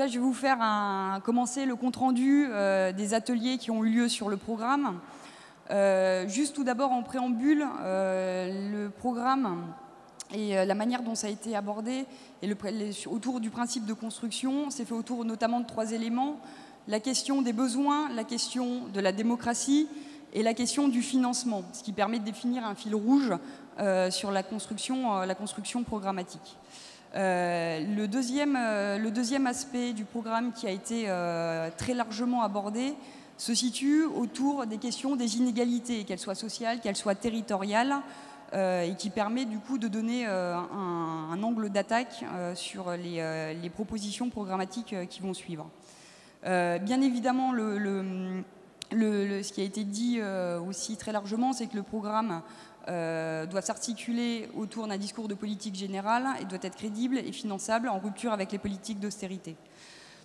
Là, je vais vous faire commencer le compte-rendu des ateliers qui ont eu lieu sur le programme. Juste tout d'abord en préambule, le programme et la manière dont ça a été abordé et autour du principe de construction, c'est fait autour notamment de 3 éléments. La question des besoins, la question de la démocratie et la question du financement, ce qui permet de définir un fil rouge sur la construction programmatique. Le deuxième aspect du programme qui a été très largement abordé se situe autour des questions des inégalités, qu'elles soient sociales, qu'elles soient territoriales, et qui permet du coup de donner un angle d'attaque sur les propositions programmatiques qui vont suivre. Bien évidemment, ce qui a été dit aussi très largement, c'est que le programme doit s'articuler autour d'un discours de politique générale et doit être crédible et finançable en rupture avec les politiques d'austérité.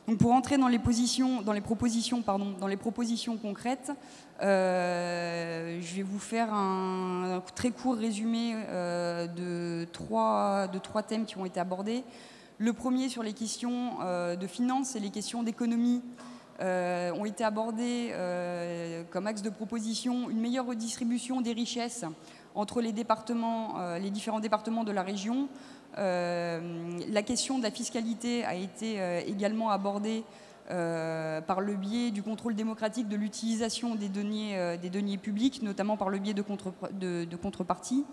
Donc pour entrer dans les propositions concrètes, je vais vous faire un très court résumé de trois thèmes qui ont été abordés. Le premier sur les questions de finances et les questions d'économie ont été abordés comme axe de proposition une meilleure redistribution des richesses entre les différents départements de la région. La question de la fiscalité a été également abordée par le biais du contrôle démocratique de l'utilisation des deniers publics, notamment par le biais de contreparties.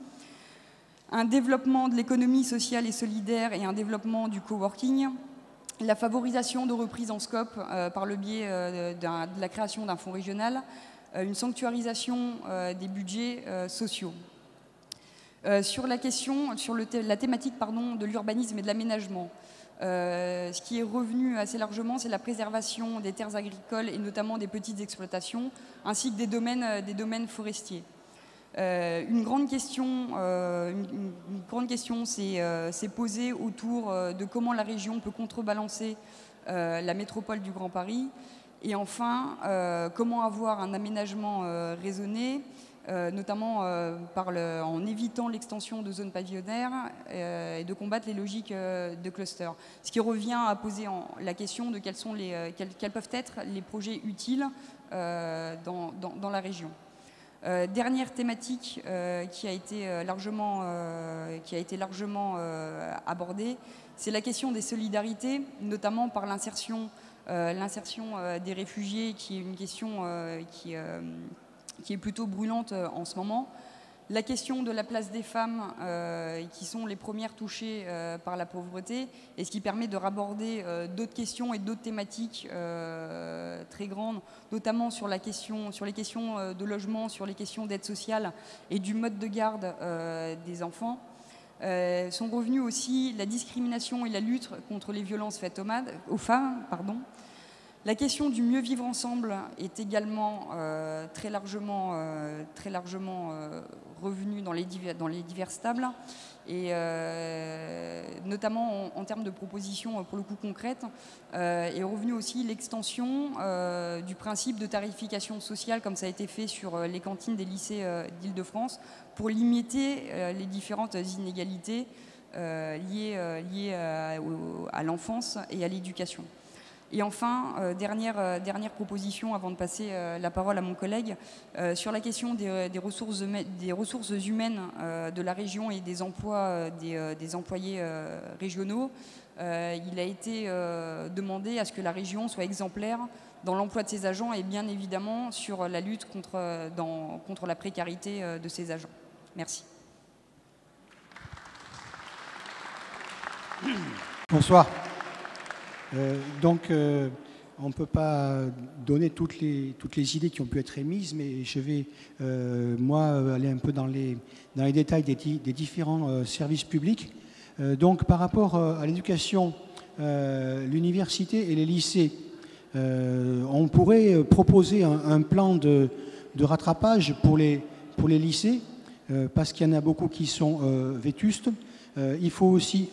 Un développement de l'économie sociale et solidaire et un développement du coworking. La favorisation de reprise en scope par le biais de la création d'un fonds régional. Une sanctuarisation des budgets sociaux. Sur la thématique de l'urbanisme et de l'aménagement, ce qui est revenu assez largement, c'est la préservation des terres agricoles et notamment des petites exploitations, ainsi que des domaines forestiers. Une grande question s'est posée autour de comment la région peut contrebalancer la métropole du Grand Paris. Et enfin, comment avoir un aménagement raisonné, notamment en évitant l'extension de zones pavillonnaires et de combattre les logiques de cluster. Ce qui revient à poser la question de quels peuvent être les projets utiles dans la région. Dernière thématique qui a été largement abordée, c'est la question des solidarités, notamment par l'insertion des réfugiés, qui est une question qui est plutôt brûlante en ce moment. La question de la place des femmes, qui sont les premières touchées par la pauvreté, et ce qui permet de raborder d'autres questions et d'autres thématiques très grandes, notamment sur les questions de logement, sur les questions d'aide sociale et du mode de garde des enfants. Sont revenus aussi la discrimination et la lutte contre les violences faites aux femmes. La question du mieux vivre ensemble est également très largement revenue dans les diverses tables, et notamment en termes de propositions pour le coup concrètes, est revenue aussi l'extension du principe de tarification sociale, comme ça a été fait sur les cantines des lycées d'Île-de-France, pour limiter les différentes inégalités liées à l'enfance et à l'éducation. Et enfin, dernière proposition avant de passer la parole à mon collègue, sur la question des ressources humaines de la région et des emplois des employés régionaux. Il a été demandé à ce que la région soit exemplaire dans l'emploi de ses agents et bien évidemment sur la lutte contre la précarité de ses agents. Merci. Bonsoir. On ne peut pas donner toutes les idées qui ont pu être émises, mais je vais, aller un peu dans les détails des différents services publics. Par rapport à l'éducation, l'université et les lycées, on pourrait proposer un plan de rattrapage pour les lycées, parce qu'il y en a beaucoup qui sont vétustes. Il faut aussi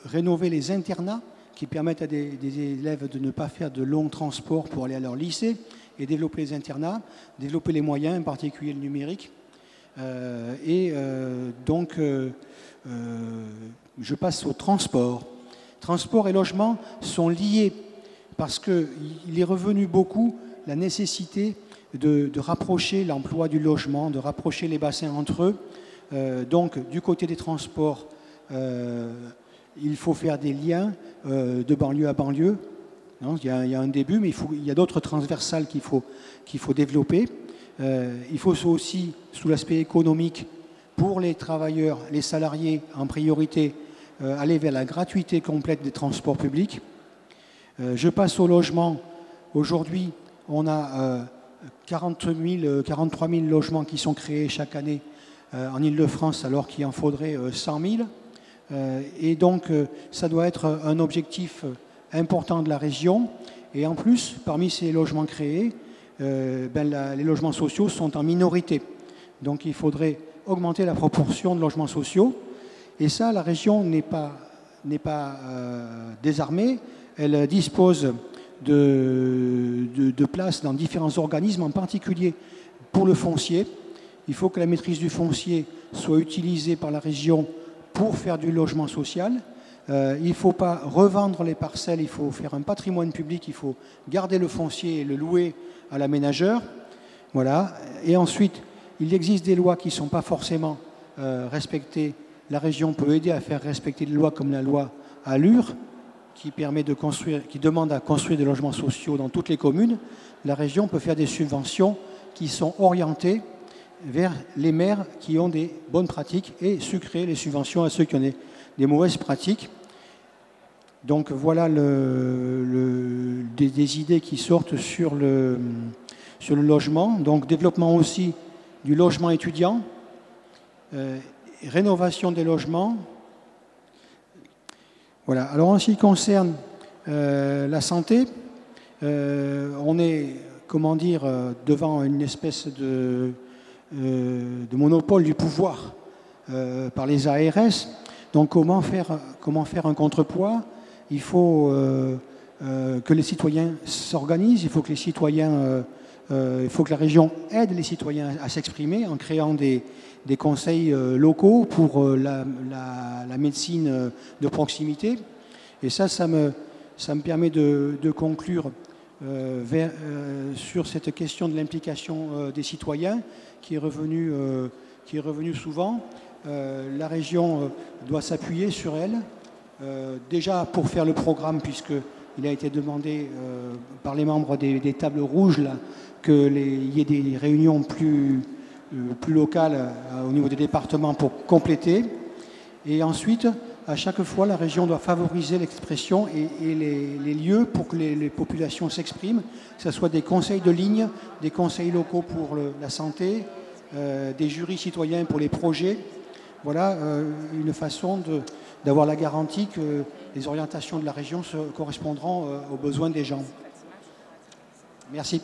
rénover les internats, qui permettent à des élèves de ne pas faire de longs transports pour aller à leur lycée, et développer les internats, développer les moyens, en particulier le numérique. Je passe au transport. Transport et logement sont liés parce qu'il est revenu beaucoup la nécessité de rapprocher l'emploi du logement, de rapprocher les bassins entre eux. Donc, du côté des transports, il faut faire des liens de banlieue à banlieue. Non, il y a un début, mais il y a d'autres transversales qu'il faut développer. Il faut aussi, sous l'aspect économique, pour les travailleurs, les salariés en priorité, aller vers la gratuité complète des transports publics. Je passe au logement. Aujourd'hui, on a 43 000 logements qui sont créés chaque année en Île-de-France, alors qu'il en faudrait 100 000. Et donc, ça doit être un objectif important de la région. Et en plus, parmi ces logements créés, les logements sociaux sont en minorité. Donc, il faudrait augmenter la proportion de logements sociaux. Et ça, la région n'est pas désarmée. Elle dispose de places dans différents organismes, en particulier pour le foncier. Il faut que la maîtrise du foncier soit utilisée par la région pour faire du logement social. Il ne faut pas revendre les parcelles, il faut faire un patrimoine public, il faut garder le foncier et le louer à l'aménageur. Voilà. Et ensuite, il existe des lois qui ne sont pas forcément respectées. La région peut aider à faire respecter des lois comme la loi ALUR, qui demande à construire des logements sociaux dans toutes les communes. La région peut faire des subventions qui sont orientées vers les maires qui ont des bonnes pratiques et sucrer les subventions à ceux qui ont des mauvaises pratiques. Donc voilà des idées qui sortent sur le logement. Donc développement aussi du logement étudiant, rénovation des logements. Voilà. Alors en ce qui concerne la santé, on est, comment dire, devant une espèce de monopole du pouvoir par les ARS. Donc comment faire un contrepoids? Il faut que les citoyens s'organisent, il faut que la région aide les citoyens à s'exprimer en créant des conseils locaux pour la médecine de proximité. Et ça me permet de conclure sur cette question de l'implication des citoyens qui est revenue souvent. La région doit s'appuyer sur elle, déjà pour faire le programme, puisqu'il a été demandé par les membres des tables rouges là, qu'il y ait des réunions plus locales au niveau des départements pour compléter. Et ensuite, à chaque fois, la région doit favoriser l'expression et les lieux pour que les populations s'expriment, que ce soit des conseils de ligne, des conseils locaux pour la santé, des jurys citoyens pour les projets. Voilà une façon d'avoir la garantie que les orientations de la région correspondront aux besoins des gens. Merci.